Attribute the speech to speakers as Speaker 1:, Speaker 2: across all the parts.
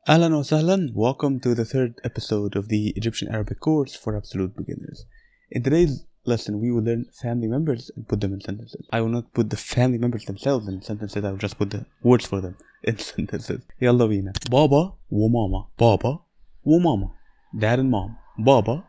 Speaker 1: Ahlan wa sahlan, welcome to the third episode of the Egyptian Arabic course for absolute beginners. In today's lesson, we will learn family members and put them in sentences. I will not put the family members themselves in sentences, I will just put the words for them in sentences. Yalla bina. Baba wa mama. Baba wa mama. Dad and mom. Baba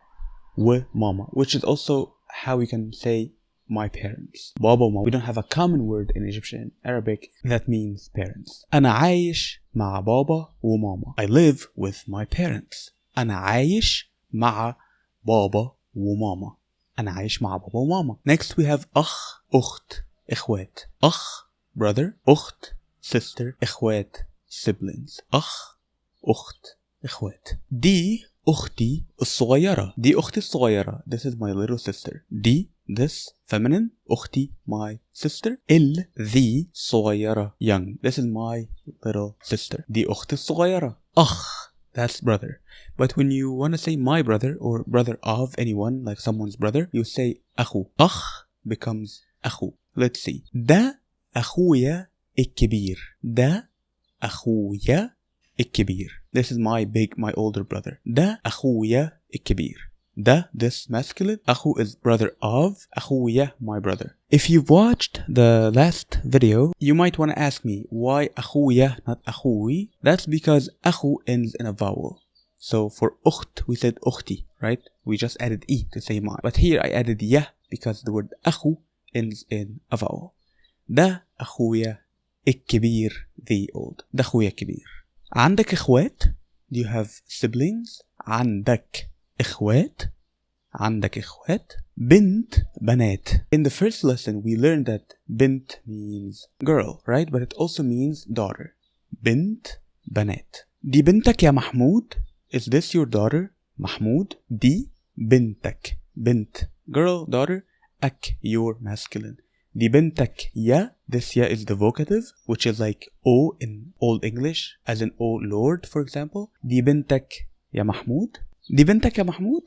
Speaker 1: wa mama. Which is also how we can say my parents. Baba wa mama. We don't have a common word in Egyptian Arabic that means parents. أنا عايش مع بابا وماما. I live with my parents. أنا عايش مع بابا وماما. أنا عايش مع بابا وماما. Next we have أخ أخت إخوات. أخ brother. أخت sister. إخوات siblings. أخ أخت إخوات. دي أختي الصغيرة. دي أختي الصغيرة. This is my little sister. دي this feminine. أختي my sister. ذي صغيرة young. This is my little sister. دي أختي الصغيرة. أخ that's brother. But when you want to say my brother or brother of anyone like someone's brother, you say أخو. أخ becomes أخو. Let's see. ده أخويا الكبير. ده أخويا الكبير. This is my older brother. ده أخويا الكبير. ده this masculine. أخو is brother of. أخويا my brother. If you've watched the last video, you might want to ask me why أخويا not أخوي. That's because أخو ends in a vowel. So for أخت we said أختي, right? We just added E to say my. But here I added يا because the word أخو ends in a vowel. ده أخويا الكبير, the old. ده أخويا الكبير. عندك إخوات? Do you have siblings? عندك إخوات? عندك إخوات؟ بنت بنات. In the first lesson we learned that بنت means girl, right? But it also means daughter. بنت بنات. دي بنتك يا محمود? Is this your daughter? محمود. دي بنتك. بنت girl, daughter. أك your masculine. دي بنتك يا. This ya is the vocative, which is like O in Old English, as in O Lord, for example. دي بنتك يا محمود. دي بنتك يا محمود.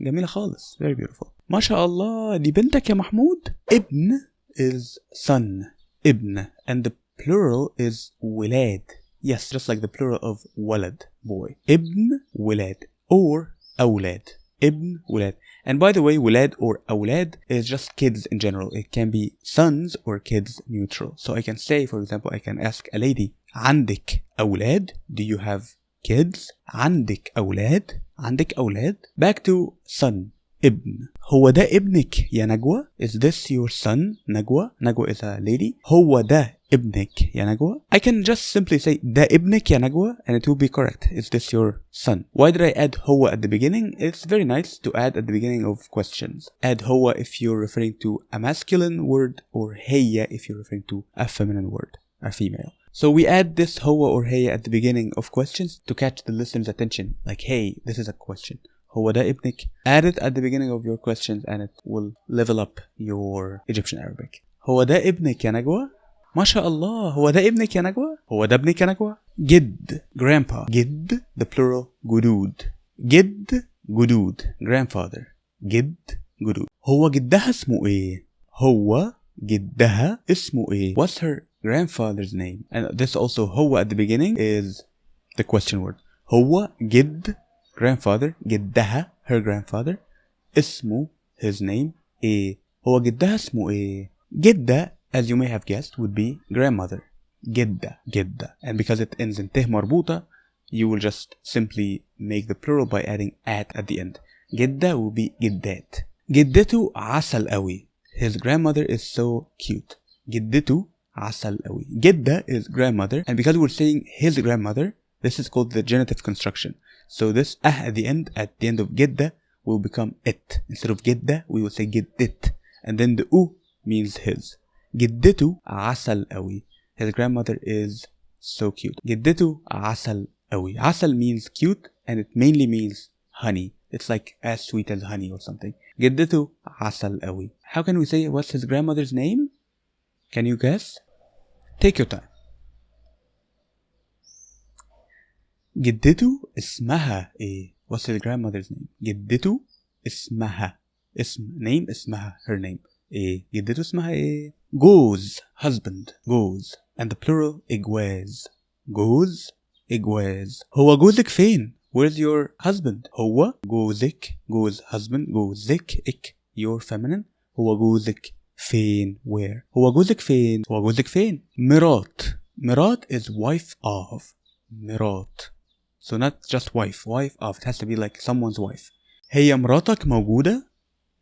Speaker 1: جميلة خالص. Very beautiful. ما شاء الله. دي بنتك يا محمود. ابن is son. ابن. And the plural is ولاد. Yes, just like the plural of ولد, boy. ابن ولاد or أولاد. ابن ولاد. And by the way, ولاد or أولاد is just kids in general. It can be sons or kids neutral. So I can say, for example, I can ask a lady, عندك أولاد? Do you have kids? عندك أولاد? عندك أولاد? Back to son. ابن. هو ده ابنك يا نجوى? Is this your son, نجوى? نجوى is a lady. هو ده ابنك يا نجوى? I can just simply say ده ابنك يا نجوى and it will be correct. Is this your son? Why did I add هو at the beginning? It's very nice to add at the beginning of questions. Add هو if you're referring to a masculine word or هي if you're referring to a feminine word, a female. So we add this هو or هي at the beginning of questions to catch the listener's attention. Like, hey, this is a question. هو ده ابنك. Add it at the beginning of your questions and it will level up your Egyptian Arabic. هو ده ابنك يا نجوى؟ ما شاء الله. هو ده ابنك يا نجوى؟ هو ده ابنك يا نجوى؟ جد grandpa. جد the plural جدود. جد جدود grandfather. جد جدود. هو جدها اسمه ايه؟ هو جدها اسمه ايه? What's her grandfather's name? And this also هو at the beginning is the question word. هو جد grandfather. جدها her grandfather. اسمه his name ايه. هو جدها اسمه ايه. جدة as you may have guessed would be grandmother. جدة جدة. And because it ends in ته مربوطة, you will just simply make the plural by adding at the end. جدة will be جدات. جدته عسل قوي. His grandmother is so cute. جدته عسل قوي. جدة is grandmother, and because we're saying his grandmother, this is called the genitive construction. So this at the end of جدة will become it. Instead of جدة, we will say جدت. And then the u means his. جدته عسل قوي. His grandmother is so cute. جدته عسل قوي. عسل means cute and it mainly means honey. It's like as sweet as honey or something. جدته عسل قوي. How can we say what's his grandmother's name? Can you guess? Take your time. جدته اسمها ايه? What's his grandmother's name? جدته اسمها. name اسمها. Her name. ايه؟ جدته اسمها ايه؟ جوز husband. جوز. And the plural إجواز. جوز إجواز. هو جوزك فين؟ Where's your husband? هو جوزك. جوز husband. جوزك إك your feminine. هو جوزك فين. Where. هو جوزك فين. هو جوزك فين. مرات. مرات is wife of. مرات. So not just wife. Wife of. It has to be like someone's wife. هي مراتك موجودة.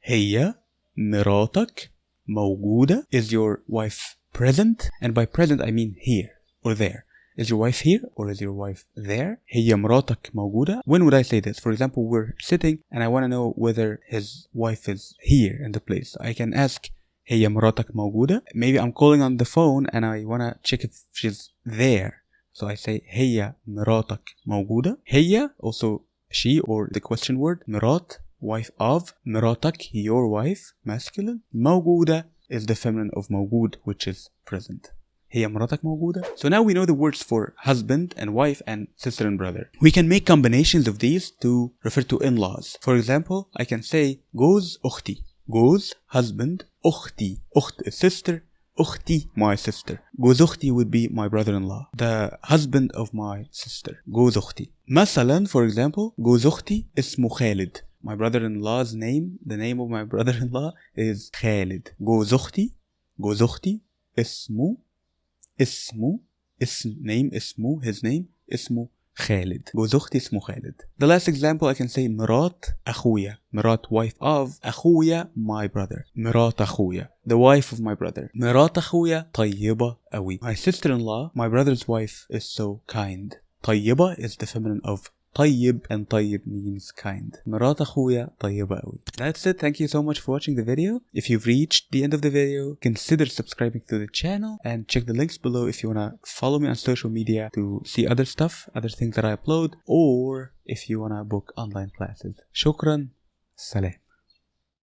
Speaker 1: هي مراتك موجودة. Is your wife present? And by present I mean here or there. Is your wife here or is your wife there? هي مراتك موجودة. When would I say this? For example, we're sitting and I want to know whether his wife is here in the place. I can ask هي مراتك موجودة. Maybe I'm calling on the phone and I want to check if she's there. So I say هي مراتك موجودة. هي also she or the question word. مرات wife of. مراتك your wife masculine. موجودة is the feminine of موجود which is present. هي مراتك موجودة. So now we know the words for husband and wife and sister and brother. We can make combinations of these to refer to in-laws. For example, I can say جوز أختي. جوز husband. أختي. أخت is sister. أختي my sister. جوز أختي would be my brother-in-law. The husband of my sister. جوز أختي. مثلا for example جوز أختي اسمه خالد. My brother-in-law's name, the name of my brother-in-law is خالد. جوز أختي. جوز أختي اسمه name اسمه his name اسمه خالد. جوز أختي اسمه خالد. The last example I can say مرات أخويا. مرات wife of. أخويا my brother. مرات أخويا the wife of my brother. مرات أخويا طيبة أوي. My sister-in-law, my brother's wife is so kind. طيبة is the feminine of طيب and طيب means kind. مرات أخويا طيبة أوي. That's it. Thank you so much for watching the video. If you've reached the end of the video, consider subscribing to the channel and check the links below if you wanna follow me on social media to see other stuff, other things that I upload, or if you wanna book online classes. شكرا. سلام.